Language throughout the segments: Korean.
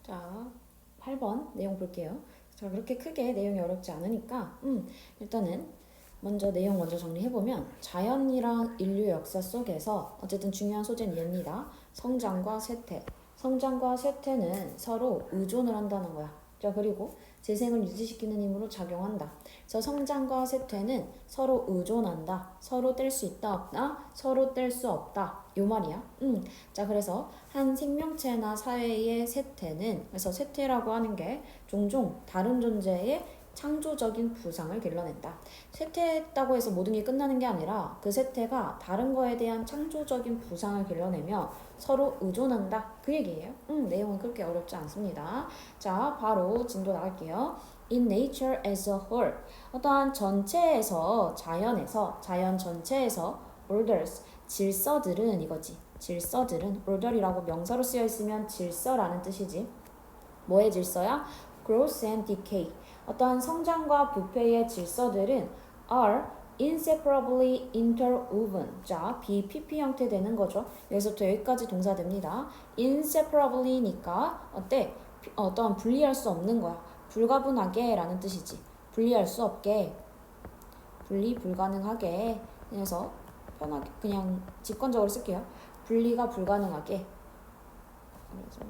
자, 8번 내용 볼게요. 자, 그렇게 크게 내용이 어렵지 않으니까 일단은 먼저 내용 먼저 정리해보면 자연이랑 인류 역사 속에서 어쨌든 중요한 소재는 얘입니다. 성장과 쇠퇴. 성장과 쇠퇴는 서로 의존을 한다는 거야. 자, 그리고 재생을 유지시키는 힘으로 작용한다. 그래서 성장과 쇠퇴는 서로 의존한다. 서로 뗄 수 있다 없다. 서로 뗄 수 없다. 요 말이야. 자, 그래서 한 생명체나 사회의 쇠퇴는 그래서 쇠퇴라고 하는 게 종종 다른 존재의 창조적인 부상을 길러낸다. 쇠퇴했다고 해서 모든 게 끝나는 게 아니라 그 쇠퇴가 다른 거에 대한 창조적인 부상을 길러내며 서로 의존한다. 그 얘기예요. 내용은 그렇게 어렵지 않습니다. 자, 바로 진도 나갈게요. In nature as a whole, 어떠한 전체에서, 자연 전체에서 orders, 질서들은 이거지. 질서들은 order이라고 명사로 쓰여 있으면 질서라는 뜻이지. 뭐의 질서야? growth and decay. 어떠한 성장과 부패의 질서들은 are inseparably interwoven. 자, BPP 형태 되는 거죠. 여기서부터 여기까지 동사 됩니다. inseparably니까 어때? 어떠한 분리할 수 없는 거야. 불가분하게 라는 뜻이지. 분리할 수 없게. 분리 불가능하게. 그래서 편하게 그냥 직관적으로 쓸게요. 분리가 불가능하게. 그래서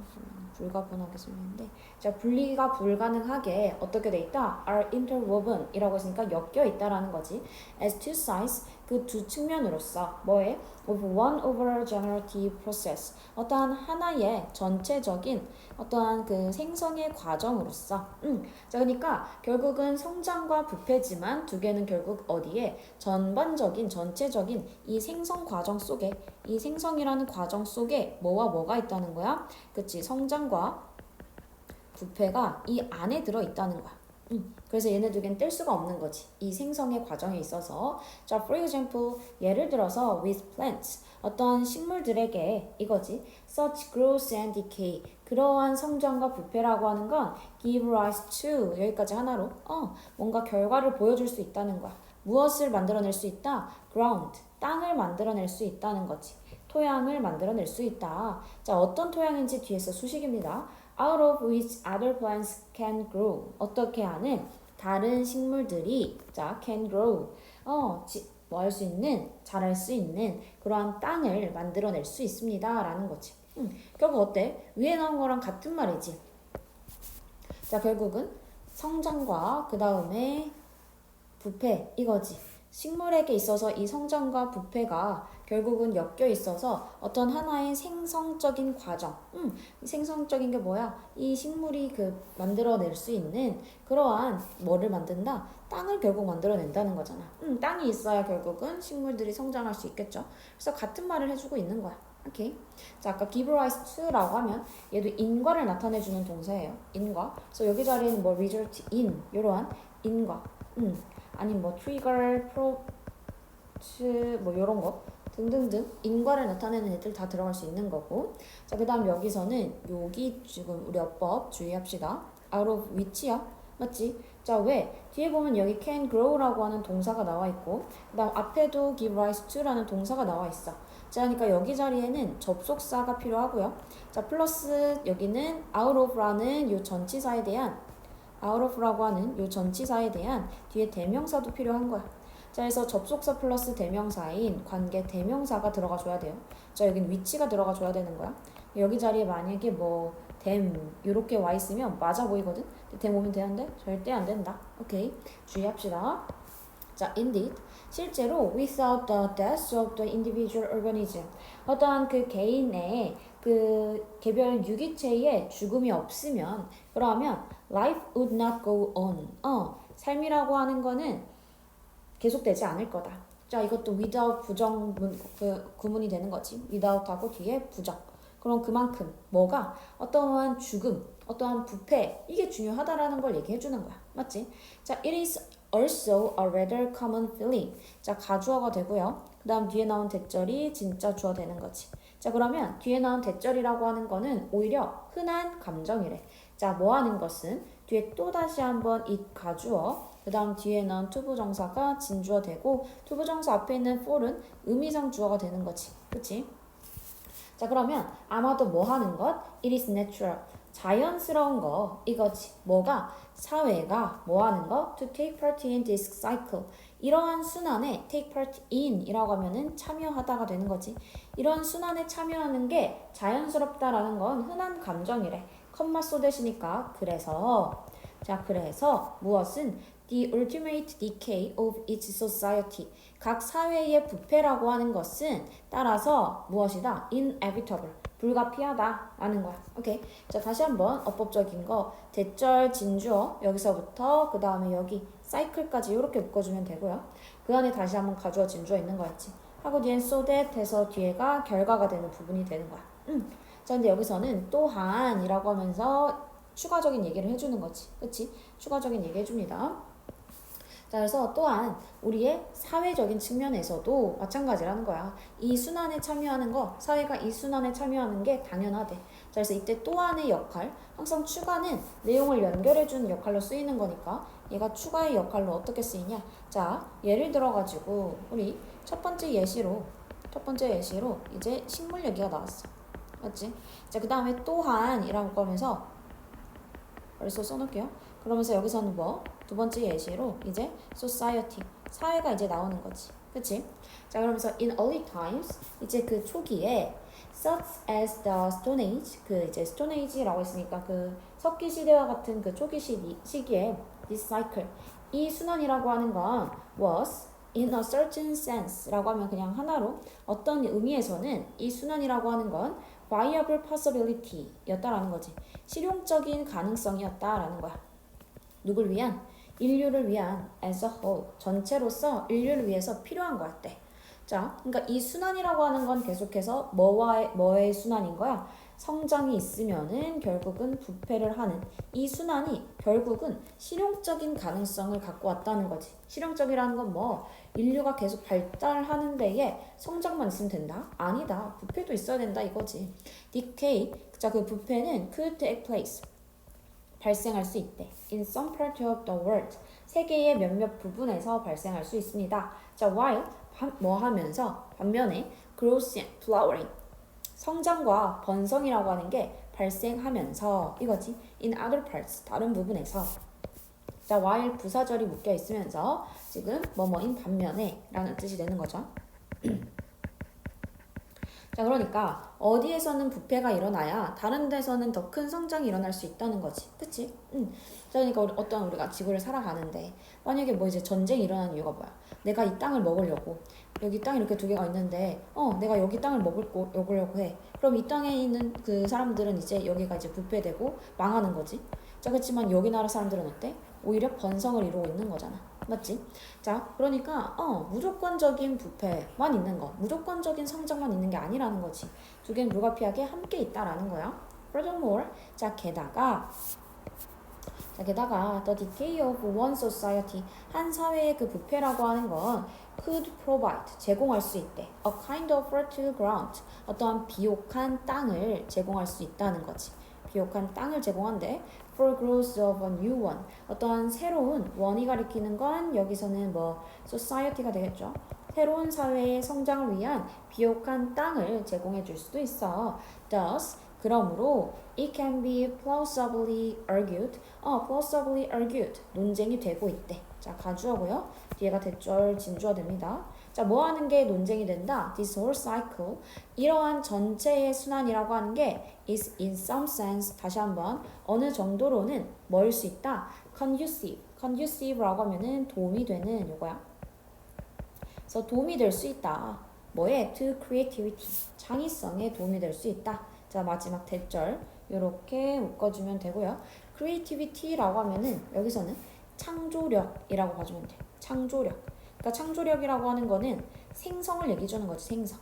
불가분하게 쓰는데 자, 분리가 불가능하게 어떻게 돼 있다? are interwoven 이라고 했으니까 엮여 있다라는 거지. as two sides, 그 두 측면으로서 뭐에? of one overall generative process, 어떠한 하나의 전체적인 어떠한 그 생성의 과정으로서 자, 그러니까 결국은 성장과 부패지만 두 개는 결국 어디에? 전반적인 전체적인 이 생성 과정 속에, 이 생성이라는 과정 속에 뭐와 뭐가 있다는 거야? 그치, 성장과 부패가 이 안에 들어있다는 거야. 그래서 얘네 두 개는 뗄 수가 없는 거지. 이 생성의 과정에 있어서. 자, for example, 예를 들어서 with plants, 어떤 식물들에게 이거지. such growth and decay, 그러한 성장과 부패라고 하는 건 give rise to, 여기까지 하나로 뭔가 결과를 보여줄 수 있다는 거야. 무엇을 만들어낼 수 있다? ground, 땅을 만들어낼 수 있다는 거지. 토양을 만들어낼 수 있다. 자, 어떤 토양인지 뒤에서 수식입니다. out of which other plants can grow. 어떻게 하는? 다른 식물들이 자, can grow. 뭐 할 수 있는? 자랄 수 있는 그러한 땅을 만들어낼 수 있습니다. 라는 거지. 결국 어때? 위에 나온 거랑 같은 말이지. 자, 결국은 성장과 그 다음에 부패 이거지. 식물에게 있어서 이 성장과 부패가 결국은 엮여 있어서 어떤 하나의 생성적인 과정. 생성적인 게 뭐야? 이 식물이 그 만들어낼 수 있는 그러한 뭐를 만든다? 땅을 결국 만들어낸다는 거잖아. 땅이 있어야 결국은 식물들이 성장할 수 있겠죠. 그래서 같은 말을 해주고 있는 거야. 오케이. 자, 아까 give rise to라고 하면 얘도 인과를 나타내주는 동사예요. 인과. 그래서 여기 자리에는 뭐 result in 이러한 인과. 아니면 뭐 trigger, prompt 뭐 이런 거 등등등 인과를 나타내는 애들 다 들어갈 수 있는 거고. 자, 그 다음 여기서는 여기 지금 우리 어법 주의합시다. out of which야? 맞지? 자, 왜? 뒤에 보면 여기 can grow라고 하는 동사가 나와 있고 그 다음 앞에도 give rise to라는 동사가 나와 있어. 자, 그러니까 여기 자리에는 접속사가 필요하고요. 자, 플러스 여기는 out of라는 요 전치사에 대한 out of라고 하는 요 전치사에 대한 뒤에 대명사도 필요한 거야. 자, 그래서 접속사 플러스 대명사인 관계 대명사가 들어가 줘야 돼요. 자, 여긴 위치가 들어가 줘야 되는 거야. 여기 자리에 만약에 뭐 them 이렇게 와 있으면 맞아 보이거든. 근데 them 오면 되는데 절대 안 된다. 오케이, 주의합시다. 자, indeed, 실제로 without the death of the individual organism, 어떠한 그 개인의 그 개별 유기체의 죽음이 없으면 그러면 life would not go on. 삶이라고 하는 거는 계속되지 않을 거다. 자, 이것도 without 부정문 그 구문이 되는 거지. without하고 뒤에 부정. 그럼 그만큼 뭐가 어떠한 죽음, 어떠한 부패 이게 중요하다라는 걸 얘기해 주는 거야. 맞지? 자, it is also a rather common feeling. 자, 가주어가 되고요. 그 다음 뒤에 나온 대절이 진짜 주어 되는 거지. 자, 그러면 뒤에 나온 대절이라고 하는 거는 오히려 흔한 감정이래. 자, 뭐 하는 것은 뒤에 또 다시 한번 이 가주어, 그 다음 뒤에 나온 투부정사가 진주어 되고 투부정사 앞에 있는 for은 의미상 주어가 되는 거지. 그치? 자, 그러면 아마도 뭐 하는 것? It is natural. 자연스러운 거 이거지. 뭐가? 사회가 뭐 하는 거? To take part in this cycle. 이러한 순환에 take part in 이라고 하면은 참여하다가 되는 거지. 이런 순환에 참여하는 게 자연스럽다라는 건 흔한 감정이래. 컴마 쏟으시니까 그래서 무엇은 the ultimate decay of each society. 각 사회의 부패라고 하는 것은 따라서 무엇이다? inevitable. 불가피하다라는 거야. 오케이. 자, 다시 한번 어법적인 거 대절 진주어 여기서부터 그 다음에 여기 사이클까지 이렇게 묶어주면 되고요. 그 안에 다시 한번 가주어 진주어 있는 거였지. 하고 뒤엔 so that 해서 뒤에가 결과가 되는 부분이 되는 거야. 자, 근데 여기서는 또한이라고 하면서 추가적인 얘기를 해주는 거지. 그치? 추가적인 얘기 해줍니다. 자, 그래서 또한 우리의 사회적인 측면에서도 마찬가지라는 거야. 이 순환에 참여하는 거, 사회가 이 순환에 참여하는 게 당연하대. 자, 그래서 이때 또한의 역할, 항상 추가는 내용을 연결해주는 역할로 쓰이는 거니까 얘가 추가의 역할로 어떻게 쓰이냐? 자, 예를 들어가지고 우리 첫 번째 예시로 이제 식물 얘기가 나왔어. 맞지? 자, 그 다음에 또한이라고 하면서 벌써 써놓을게요. 그러면서 여기서는 뭐? 두 번째 예시로 이제 society, 사회가 이제 나오는 거지. 그치? 자, 그러면서 in early times, 이제 그 초기에 such as the Stone Age, 그 이제 Stone Age라고 했으니까 그 석기 시대와 같은 그 초기 시기에 this cycle, 이 순환이라고 하는 건 was in a certain sense라고 하면 그냥 하나로 어떤 의미에서는 이 순환이라고 하는 건 viable possibility 였다라는 거지. 실용적인 가능성이었다라는 거야. 누굴 위한? 인류를 위한 as a whole, 전체로서 인류를 위해서 필요한 거였대. 자, 그러니까 이 순환이라고 하는 건 계속해서 뭐의 순환인 거야? 성장이 있으면은 결국은 부패를 하는 이 순환이 결국은 실용적인 가능성을 갖고 왔다는 거지. 실용적이라는 건 뭐? 인류가 계속 발달하는 데에 성장만 있으면 된다? 아니다. 부패도 있어야 된다 이거지. decay, 자, 그 부패는 could take place, 발생할 수 있대. In some part of the world, 세계의 몇몇 부분에서 발생할 수 있습니다. 자, while 뭐 하면서 반면에 growth and flowering, 성장과 번성이라고 하는 게 발생하면서 이거지. In other parts, 다른 부분에서. 자, while 부사절이 묶여 있으면서 지금 뭐뭐인 반면에 라는 뜻이 되는 거죠. 자, 그러니까 어디에서는 부패가 일어나야 다른 데서는 더 큰 성장이 일어날 수 있다는 거지. 그치? 자, 그러니까 어떤 우리가 지구를 살아가는데 만약에 뭐 이제 전쟁이 일어나는 이유가 뭐야? 내가 이 땅을 먹으려고, 여기 땅이 이렇게 두 개가 있는데 내가 여기 땅을 먹으려고 해. 그럼 이 땅에 있는 그 사람들은 이제 여기가 이제 부패되고 망하는 거지. 자, 그렇지만 여기 나라 사람들은 어때? 오히려 번성을 이루고 있는 거잖아. 맞지? 자, 그러니까 무조건적인 부패만 있는 거, 무조건적인 성장만 있는 게 아니라는 거지. 두 개는 불가피하게 함께 있다라는 거야. Furthermore, 자, 게다가 the decay of one society, 한 사회의 그 부패라고 하는 건 could provide, 제공할 수 있대. A kind of fertile ground, 어떠한 비옥한 땅을 제공할 수 있다는 거지. 비옥한 땅을 제공한대. For growth of a new one, 어떠한 새로운 원이 가리키는 건 여기서는 뭐 society가 되겠죠. 새로운 사회의 성장을 위한 비옥한 땅을 제공해 줄 수도 있어. Thus, 그러므로 it can be plausibly argued, 논쟁이 되고 있대. 자, 가주어고요. 뒤에가 대절 진주어 됩니다. 자, 뭐 하는 게 논쟁이 된다? This whole cycle, 이러한 전체의 순환이라고 하는 게 is in some sense, 다시 한번 어느 정도로는 뭐일 수 있다? conducive라고 하면은 도움이 되는 요거야. 그래서 도움이 될 수 있다. 뭐에? To creativity, 창의성에 도움이 될 수 있다. 자, 마지막 대절 요렇게 묶어주면 되고요. creativity라고 하면은 여기서는 창조력이라고 봐주면 돼. 창조력. 그러니까 창조력이라고 하는 거는 생성을 얘기해 주는 거지, 생성.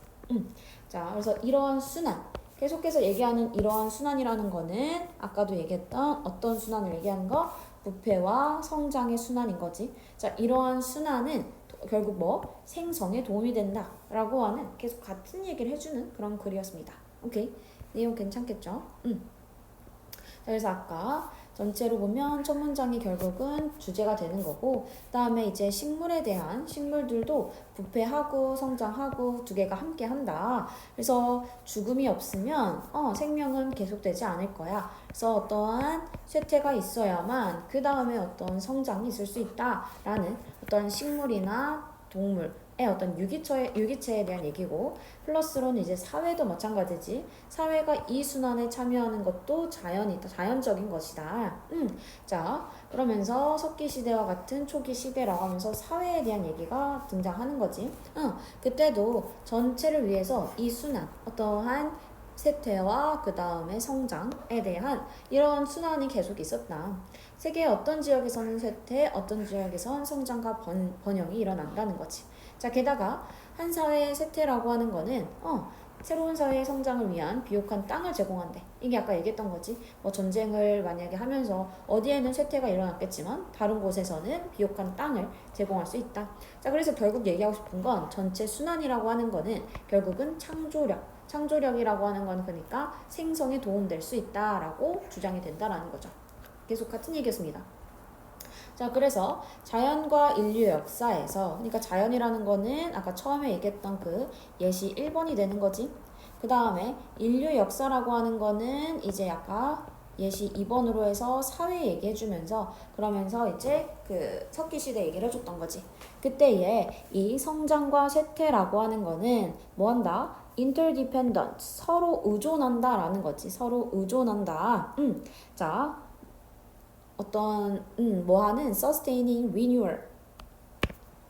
자, 그래서 이러한 순환, 계속해서 얘기하는 이러한 순환이라는 거는 아까도 얘기했던 어떤 순환을 얘기하는 거? 부패와 성장의 순환인 거지. 자, 이러한 순환은 결국 뭐? 생성에 도움이 된다 라고 하는 계속 같은 얘기를 해주는 그런 글이었습니다. 오케이? 내용 괜찮겠죠? 자, 그래서 아까 전체로 보면 첫 문장이 결국은 주제가 되는 거고, 그다음에 이제 식물에 대한 식물들도 부패하고 성장하고 두 개가 함께 한다. 그래서 죽음이 없으면 생명은 계속되지 않을 거야. 그래서 어떠한 쇠퇴가 있어야만 그 다음에 어떤 성장이 있을 수 있다라는 어떤 식물이나 동물의 어떤 유기체에 대한 얘기고, 플러스로는 이제 사회도 마찬가지지. 사회가 이 순환에 참여하는 것도 자연적인 것이다. 자, 그러면서 석기 시대와 같은 초기 시대라고 하면서 사회에 대한 얘기가 등장하는 거지. 그때도 전체를 위해서 이 순환, 어떠한 쇠퇴와 그 다음에 성장에 대한 이런 순환이 계속 있었다. 세계의 어떤 지역에서는 쇠퇴, 어떤 지역에서는 성장과 번영이 일어난다는 거지. 자, 게다가 한 사회의 쇠퇴라고 하는 거는 새로운 사회의 성장을 위한 비옥한 땅을 제공한대. 이게 아까 얘기했던 거지. 뭐 전쟁을 만약에 하면서 어디에는 쇠퇴가 일어났겠지만 다른 곳에서는 비옥한 땅을 제공할 수 있다. 자, 그래서 결국 얘기하고 싶은 건 전체 순환이라고 하는 거는 결국은 창조력이라고 하는 건 그러니까 생성에 도움될 수 있다라고 주장이 된다라는 거죠. 계속 같은 얘기였습니다. 자, 그래서 자연과 인류 역사에서, 그러니까 자연이라는 거는 아까 처음에 얘기했던 그 예시 1번이 되는 거지. 그 다음에 인류 역사라고 하는 거는 이제 아까 예시 2번으로 해서 사회 얘기해주면서 그러면서 이제 그 석기시대 얘기를 해줬던 거지. 그때에 이 성장과 쇠퇴라고 하는 거는 뭐 한다? interdependent, 서로 의존한다 라는 거지. 서로 의존한다. 자, 어떤 뭐하는 sustaining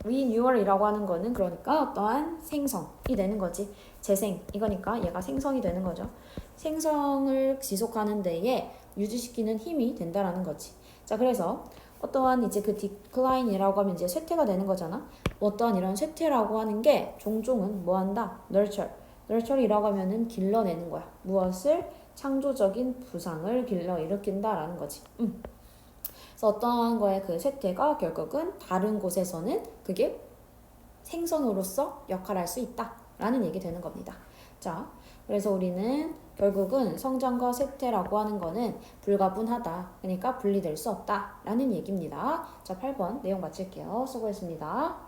renewal이라고 하는 거는 그러니까 어떠한 생성이 되는 거지. 재생 이거니까 얘가 생성이 되는 거죠. 생성을 지속하는 데에 유지시키는 힘이 된다라는 거지. 자, 그래서 어떠한 이제 그 decline이라고 하면 이제 쇠퇴가 되는 거잖아. 어떠한 이런 쇠퇴라고 하는 게 종종은 뭐 한다? nurture이라고 하면은 길러내는 거야. 무엇을? 창조적인 부상을 일으킨다라는 거지. 그래서 어떠한 거에 그 쇠퇴가 결국은 다른 곳에서는 그게 생선으로서 역할을 할 수 있다라는 얘기 되는 겁니다. 자, 그래서 우리는 결국은 성장과 쇠퇴라고 하는 거는 불가분하다. 그러니까 분리될 수 없다라는 얘기입니다. 자, 8번 내용 마칠게요. 수고했습니다.